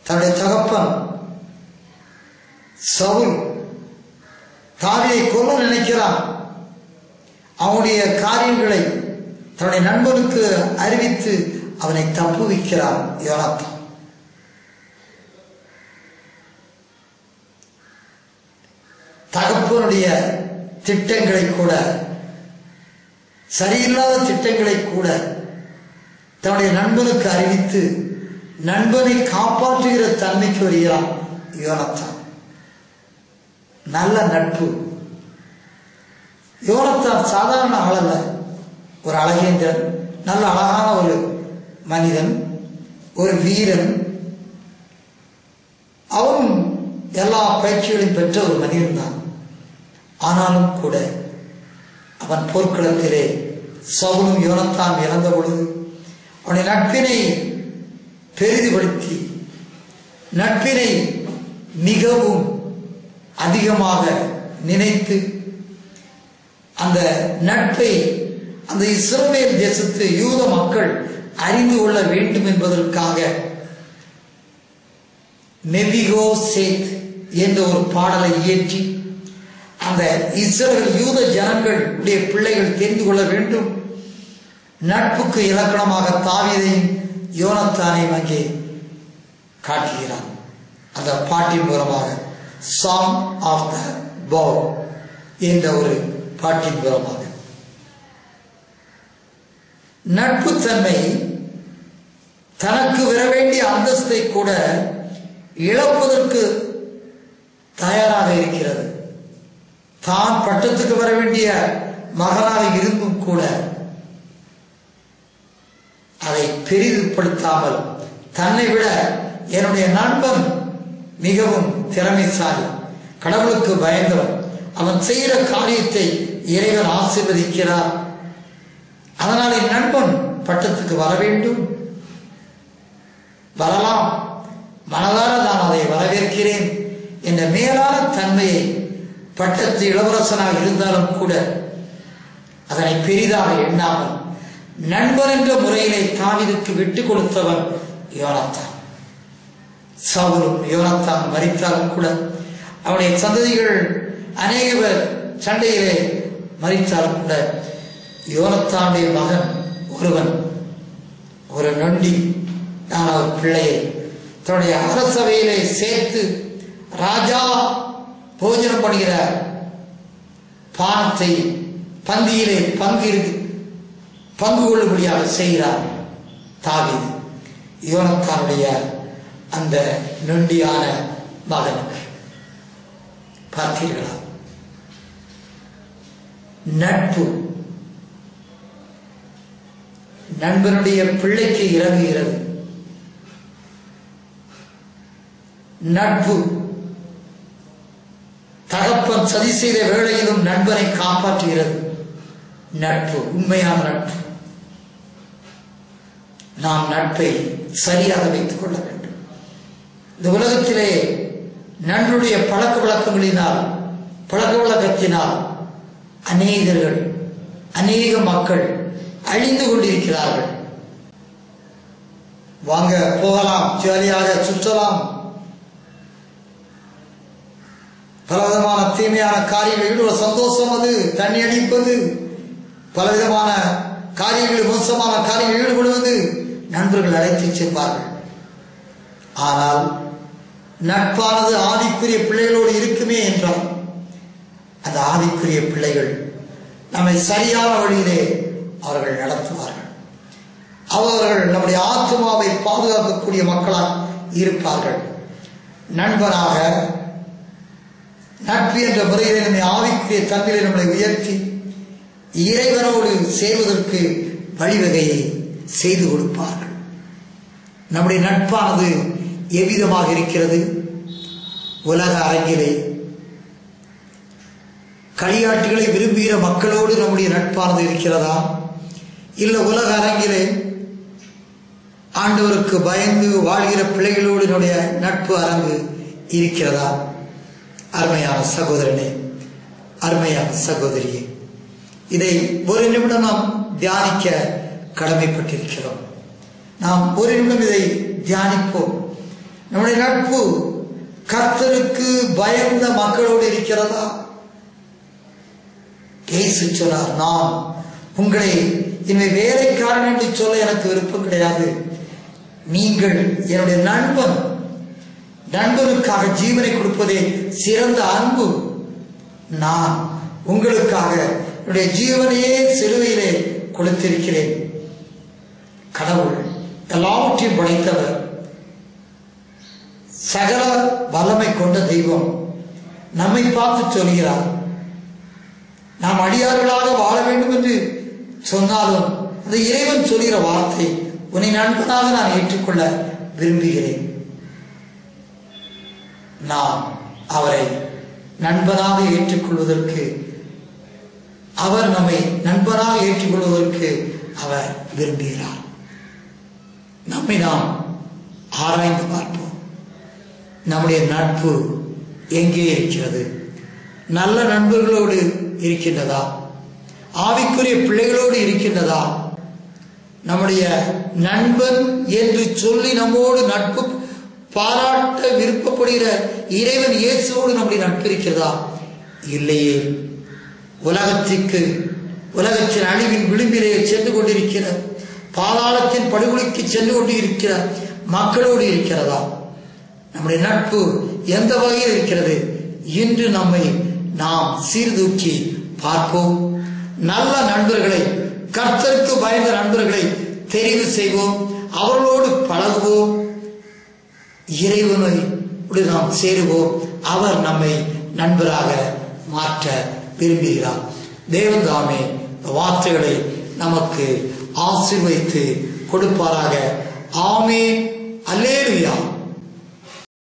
தன்னுடைய தகப்பன் சவுல் தாவீதை கொல்ல நினைக்கிறான். அவனுடைய காரியங்களை தன்னுடைய நண்பனுக்கு அறிவித்து அவனை தப்புவிக்கிறான் யோனத்தான். தகப்பனுடைய திட்டங்களை கூட, சரியில்லாத திட்டங்களை கூட தன்னுடைய நண்பனுக்கு அறிவித்து நண்பனை காப்பாற்றுகிற தன்மைக்கு வருகிறான் யோனத்தான். நல்ல நட்பு. யோனத்தான் சாதாரண ஆள் அல்ல, ஒரு அழகேந்திரன், நல்ல அழகான ஒரு மனிதன், ஒரு வீரன். அவன் எல்லா பயிற்சிகளையும் பெற்ற ஒரு மனிதன் தான். ஆனாலும் கூட அவன் போர்க்களத்திலே சவுலும் யோனத்தான் இறந்த பொழுது அவனுடைய நட்பினை பெரிதுபடுத்தி, நட்பினை மிகவும் அதிகமாக நினைத்து, அந்த நட்பை அந்த இஸ்ரவேல் தேசத்து யூத மக்கள் அறிந்து கொள்ள வேண்டும் என்பதற்காக மெபிகோசேத் என்ற ஒரு பாடலை இயற்றி, அந்த இஸ்ரவேல் யூத ஜனங்களுடைய பிள்ளைகள் தெரிந்து கொள்ள வேண்டும், நட்புக்கு இலக்கணமாக தாவீதையும் யோனத்தானையும் அங்கே காட்டுகிறான். அந்த பாட்டின் மூலமாக சாங் ஆஃப் த பவுல் என்ற ஒரு பாட்டின் மூலமாக நட்புத்தன்மை தனக்கு வர வேண்டிய அந்தஸ்தை கூட இழப்பதற்கு தயாராக இருக்கிறது. தான் பட்டத்துக்கு வர வேண்டிய மகனாக இருந்தும் கூட அதை பெரிதுபடுத்தாமல், தன்னை விட என்னுடைய நண்பன் மிகவும் திறமைசாலி, கடவுளுக்கு பயந்தவன், அவன் செய்கிற காரியத்தை இறைவன் ஆசீர்வதிக்கிறார், அதனால் என் நண்பன் பட்டத்துக்கு வர வேண்டும், வரலாம், மனதார நான் அதை வரவேற்கிறேன் என்ற மேலான தன்மையை, பட்டத்து இளவரசனாக இருந்தாலும் கூட அதனை பெரிதாக எண்ணாமல் நண்பன் என்ற முறையிலே தாவீதுக்கு விட்டுக் கொடுத்தவன் யோனத்தான். சவுலும் யோனத்தான் மரித்தாலும் கூட அவனுடைய சந்ததிகள் அநேக பேர் சண்டையிலே மரித்தாலும் கூட யோனத்தானுடைய மகன் ஒருவன், ஒரு நொண்டி ஒரு பிள்ளையை தன்னுடைய அரசவையிலே சேர்த்து ராஜா போஜனம் பண்ணுகிற பானத்தை பந்தியிலே பங்கு கொள்ளும்படியாக செய்கிறார் தாவீது யோனத்தானுடைய அந்த நொண்டியான மகனுக்கு. பார்த்தீர்களா? நட்பு நண்பனுடைய பிள்ளைக்கு இறங்குகிறது. நட்பு தகப்பன் சதி செய்த வேளையிலும் நண்பனை காப்பாற்றுகிறது. நட்பு உண்மையான நட்பு. நாம் நட்பை சரியாக வைத்துக் கொள்ள வேண்டும். இந்த உலகத்திலே நண்பனுடைய பழக்க வழக்கத்தினால் அநேக மக்கள் அழிந்து கொண்டிருக்கிறார்கள். வாங்க போகலாம், ஜாலியாக சுற்றலாம், பலவிதமான தீமையான காரியங்கள், சந்தோஷம், அது தண்ணி அடிப்பது, பலவிதமான காரியங்கள், மோசமான காரியங்கள் ஈடுபடுவது நண்பர்கள் அழைத்து செல்வார்கள். ஆனால் நட்பானது ஆவிக்குரிய பிள்ளைகளோடு இருக்குமே என்றால் அந்த ஆவிக்குரிய பிள்ளைகள் நம்மை சரியான வழியிலே அவர்கள் நடத்துவார்கள். அவர்கள் நம்முடைய ஆத்மாவை பாதுகாக்கக்கூடிய மக்களாக இருப்பார்கள். நண்பனாக நட்பு என்ற முறையிலே நம்மை ஆவிக்குரிய தன்மையிலே நம்மளை உயர்த்தி இறைவனோடு சேர்வதற்கு வழிவகையை செய்து கொடுப்பார்கள். நம்முடைய நட்பானது எவ்விதமாக இருக்கிறது? உலக அரங்கிலே களியாட்டுகளை விரும்புகிற மக்களோடு நம்முடைய நட்பானது இருக்கிறதா? இல்லை உலக அரங்கிலே ஆண்டவருக்கு பயந்து வாழ்கிற பிள்ளைகளோடு நம்முடைய நட்பு அரங்கு இருக்கிறதா? அருமையான சகோதரனே, அருமையான சகோதரியே, இதை ஒரு நிமிடம் நாம் தியானிக்க கடமைப்பட்டிருக்கிறோம். நாம் ஒரு நிமிடம் இதை தியானிப்போம். நம்முடைய நட்பு கர்த்தருக்கு பயந்த மக்களோடு இருக்கிறதா? இயேசு சொன்னார், நான் உங்களை இனிமே வேலைக்காரன் என்று சொல்ல எனக்கு விருப்பம் கிடையாது. நீங்கள் என்னுடைய நண்பன். நண்பனுக்காக ஜீவனை கொடுப்பதே சிறந்த அன்பு. நான் உங்களுக்காக என்னுடைய ஜீவனையே சிலுவையிலே கொடுத்திருக்கிறேன். கடவுள் எல்லாவற்றையும் படைத்தவர், சகல வல்லமை கொண்ட தெய்வம் நம்மை பார்த்து சொல்கிறார், நாம் அடியார்களாக வாழ வேண்டும் என்று சொன்னாலும் அந்த இறைவன் சொல்கிற வார்த்தை, உன்னை நண்பனாக நான் ஏற்றுக்கொள்ள விரும்புகிறேன். நாம் அவரை நண்பனாக ஏற்றுக்கொள்வதற்கு, அவர் நம்மை நண்பனாக ஏற்றுக்கொள்வதற்கு அவர் விரும்புகிறார். நம்மை நாம் ஆராய்ந்து பார்ப்போம். நம்முடைய நட்பு எங்கே இருக்கிறது? நல்ல நண்பர்களோடு இருக்கின்றதா? ஆவிக்குரிய பிள்ளைகளோடு இருக்கின்றதா? நம்முடைய நண்பன் என்று சொல்லி நம்மோடு நட்பு பாராட்ட விருப்பப்படுகிற இறைவன் இயேசுவோடு நம்முடைய நட்பு இருக்கிறதா? இல்லையே. உலகத்தின் அழிவின் விளிம்பிலே சென்று கொண்டிருக்கிற, பாதாளத்தின் படுகொலைக்கு சென்று கொண்டிருக்கிற மக்களோடு இருக்கிறதா? நம்முடைய நட்பு எந்த வகையில் இருக்கிறது? இன்று நம்மை நாம் சீர்தூக்கி பார்ப்போம். நல்ல நண்பர்களை, கர்த்தருக்கு பயந்த நண்பர்களை தெரிவு செய்வோம். அவர்களோடு பழகுவோம். இறைவனோடு நாம் சேருவோம். அவர் நம்மை நண்பராக மாற்ற விரும்புகிறார். தேவன் தாமே வார்த்தைகளை நமக்கு ஆசீர்வதித்து கொடுப்பாராக. ஆமென். அல்லேலூயா.